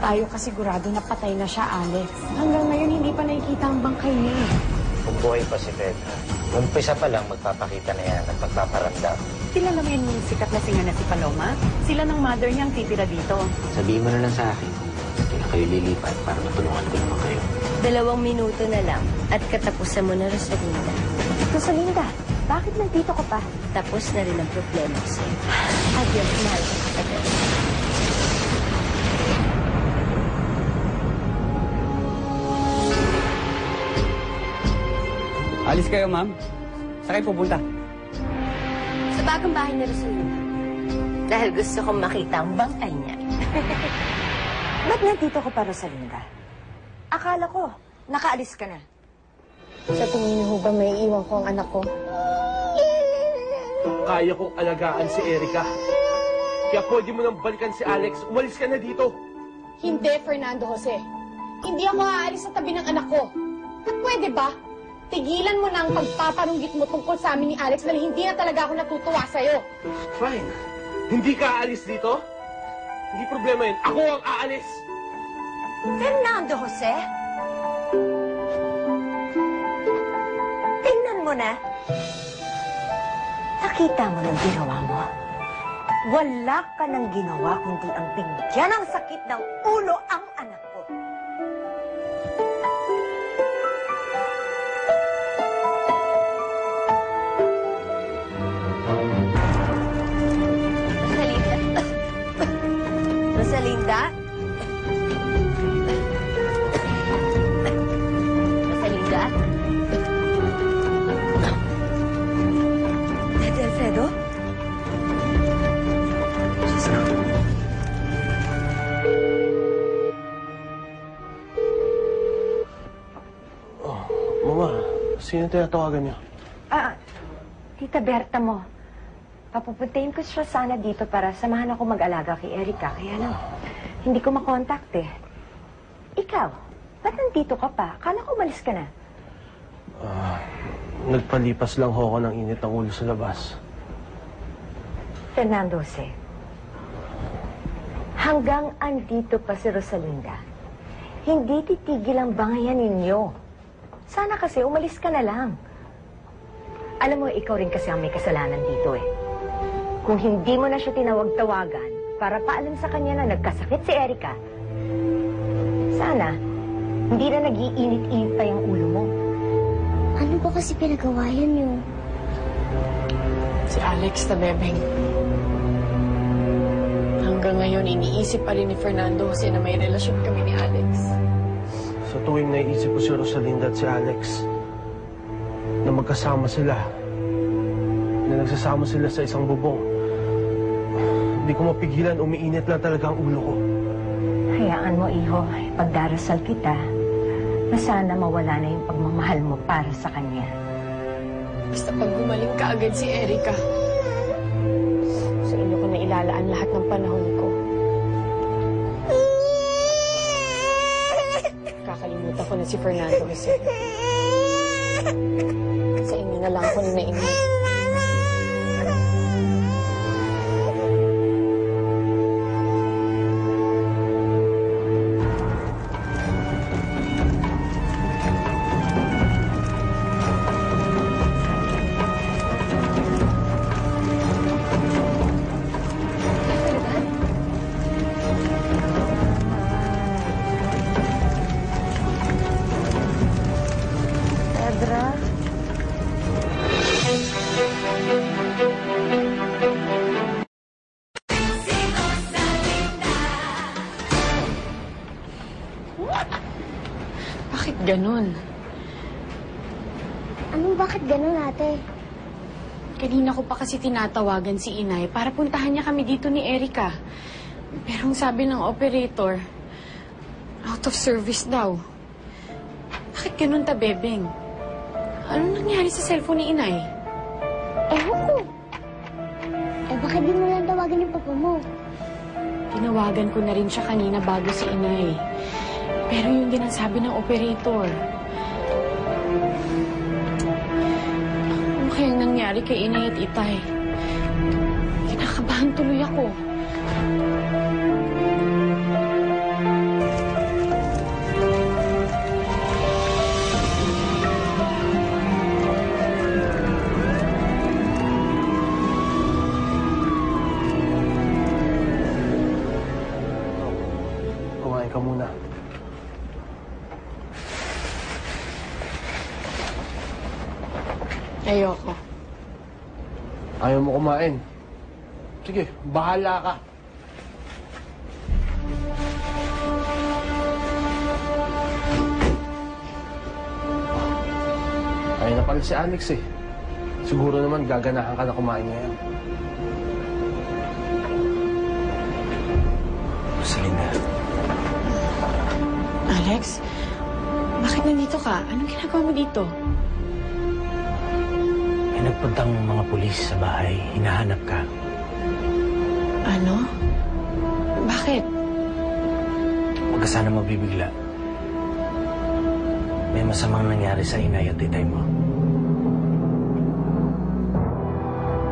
tayo kasigurado na patay na siya, Alex. Hanggang ngayon, hindi pa nakikita ang bangkay niya. Kung buhay pa si Petra, umpisa pa lang magpapakita na yan at magpaparamdam. Kilala mo yung sikat na singer na si Paloma? Sila ng mother niyang titira dito. Sabihin mo na lang sa akin kung kailan kayo lilipat para matulungan ko naman kayo. 2 minuto na lang at katapusan mo na, Rosalinda. Rosalinda, bakit nandito ka pa? Tapos na rin ang problema ko sa'yo. Adios, mahal ko katagal. Alis kayo, ma'am. Saan kayo pupunta? Sa bagong bahay ni Rosalinda. Dahil gusto kong makita ang bangkay niya. Ba't nandito ka pa, Rosalinda? Akala ko, nakaalis ka na. Sa tingin niyo ba may iwan ko ang anak ko? Kaya kong alagaan si Erica. Kaya pwede mo nang balikan si Alex. Umalis ka na dito. Hindi, Fernando Jose. Hindi ako aalis sa tabi ng anak ko. At pwede ba? Tigilan mo na ang pagpapanunggit mo tungkol sa amin ni Alex dahil hindi na talaga ako natutuwa sa'yo. Fine. Hindi ka aalis dito? Hindi problema yun. Ako ang aalis. Fernando Jose? Tingnan mo na. Nakita mo ng ginawa mo. Wala ka nang ginawa kundi ang bigyan ng sakit ng ulo ang anak ko. Rosalinda? Rosalinda? Dede Alfredo? Diyos ko. Mama, sino tinatawagan niyo? Tita Berta mo. Papupuntahin ko siya sana dito para samahan ako mag-alaga kay Erica. Kaya lang, hindi ko makontakt eh. Ikaw, ba't nandito ka pa? Akala ko umalis ka na. Nagpalipas lang ho ako ng init ng ulo sa labas. Fernando Jose, hanggang andito pa si Rosalinda, hindi titigil ang bangayan ninyo. Sana kasi umalis ka na lang. Alam mo, ikaw rin kasi ang may kasalanan dito eh. Kung hindi mo na siya tinawag-tawagan para paalam sa kanya na nagkasakit si Erica, sana hindi na nag-iinit-init pa yung ulo mo. Ano ba kasi pinagawayan niyo? Si Alex na bebeng. Hanggang ngayon, iniisip pa rin ni Fernando Jose na may relasyon kami ni Alex. Sa tuwing naiisip ko si Rosalinda at si Alex, na magkasama sila, na nagsasama sila sa isang bubong, hindi ko mapigilan, umiinit lang talaga ang ulo ko. Hayaan mo, iho, pagdarasal kita na sana mawala na yung pagmamahal mo para sa kanya. Basta pag gumaling ka agad si Erica, sa inyo ko na ilalaan lahat ng panahon ko. Kakalimutan ko na si Fernando Jose. Sa inyo na lang ako ninaingat. Bakit ganun? Bakit ganun, ate? Kanina ko pa kasi tinatawagan si Inay para puntahan niya kami dito ni Erica. Pero ang sabi ng operator, out of service daw. Bakit ganun, Bebeng? Ano nangyari sa cellphone ni Inay? Ewan ko. Bakit di mo lang tawagan yung papa mo? Tinawagan ko na rin siya kanina bago si Inay. Pero yun din ang sabi ng operator. Ano kayang nangyari kay Inay at Itay? Kinakabahan tuloy ako. Ayoko. Ayaw mo kumain. Sige, bahala ka. Ayun na pala si Alex eh. Siguro naman gaganahan ka na kumain ngayon. Rosalinda, Alex, bakit nandito ka? Anong ginagawa mo dito? may nagpuntang mga pulis sa bahay. Hinahanap ka. Ano? Bakit? Huwag ka sana mabibigla. May masamang nangyari sa inay at titay mo.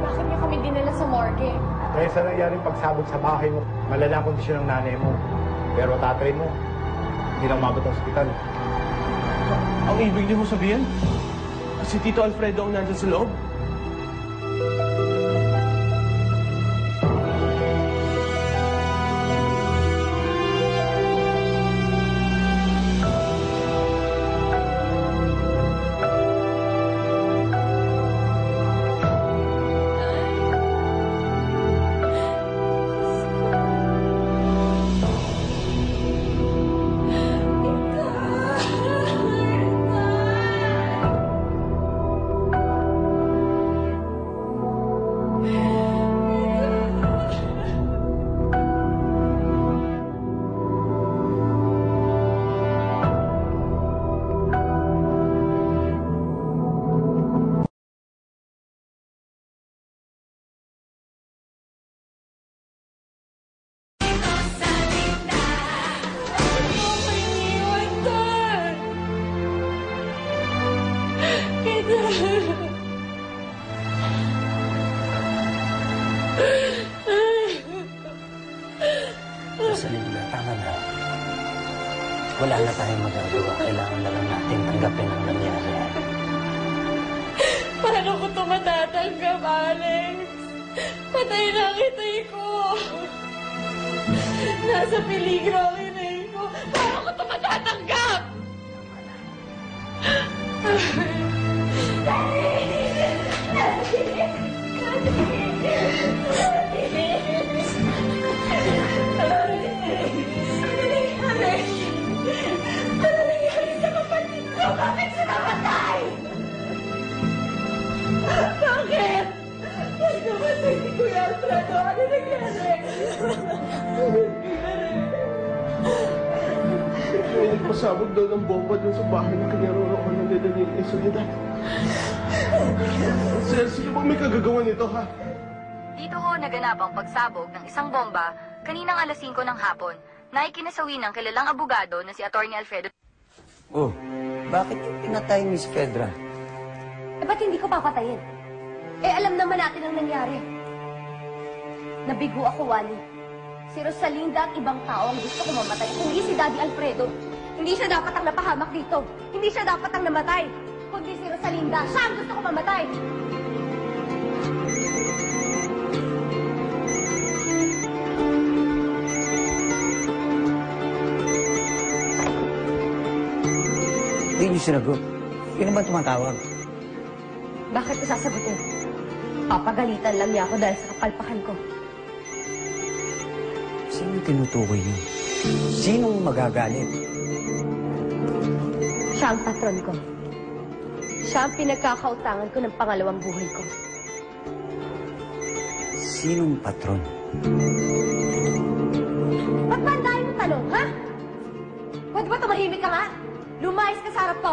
Bakit niyo kami dinala sa morgue? Kaya sa nangyaring pagsabog sa bahay mo, malala ang kondisyon ng nanay mo. Pero tatay mo, hindi na umabot ang ospital. Ang ibig niyo mo sabihin? Si Tito Alfredo ang nandyan sa loob? Rosalinda, tama na. Wala na tayong magagawa. Kailangan na lang natin tanggapin ang nangyari. Paano ko ito matatanggap, Alex? Patay na ang itay ko. Nasa peligro ang itay ko. Paano ko ito matatanggap? Bakit? Bakit namatay si Kuya Alfredo? Ano nangyari? May nagpasabog daw ng bomba dun sa bahay na kinaroroonan ng Daniel e Soledad. Sir, sino bang may kagagawa nito, ha? Dito ho naganap ang pagsabog ng isang bomba kaninang alas 5 ng hapon na ikinasawi ng kilalang abogado na si Atty. Alfredo. Oh, bakit yung pinatay ni Fedra? Eh, ba't hindi ko papatayin? Eh, alam naman natin ang nangyari. Nabigo ako, Wally. Si Rosalinda at ibang tao ang gusto ko mamatay. Kundi si Daddy Alfredo. Hindi siya dapat ang napahamak dito. Hindi siya dapat ang namatay. Kundi si Rosalinda. Siya ang gusto ko mamatay. Hindi niyo sinagot. Sino ba tumatawag? Bakit ko sasagutin? Papagalitan lang niya ako dahil sa kapalpakan ko. Sino tinutukoy niyo? Sinong magagalit? Siya ang patron ko. Siya ang pinagkakautangan ko ng pangalawang buhay ko. Sinong patron? Ba't ba ang dahil mo tanong, ha? Pwede ba tumahimik ka nga? Lumayas ka sa harap ko.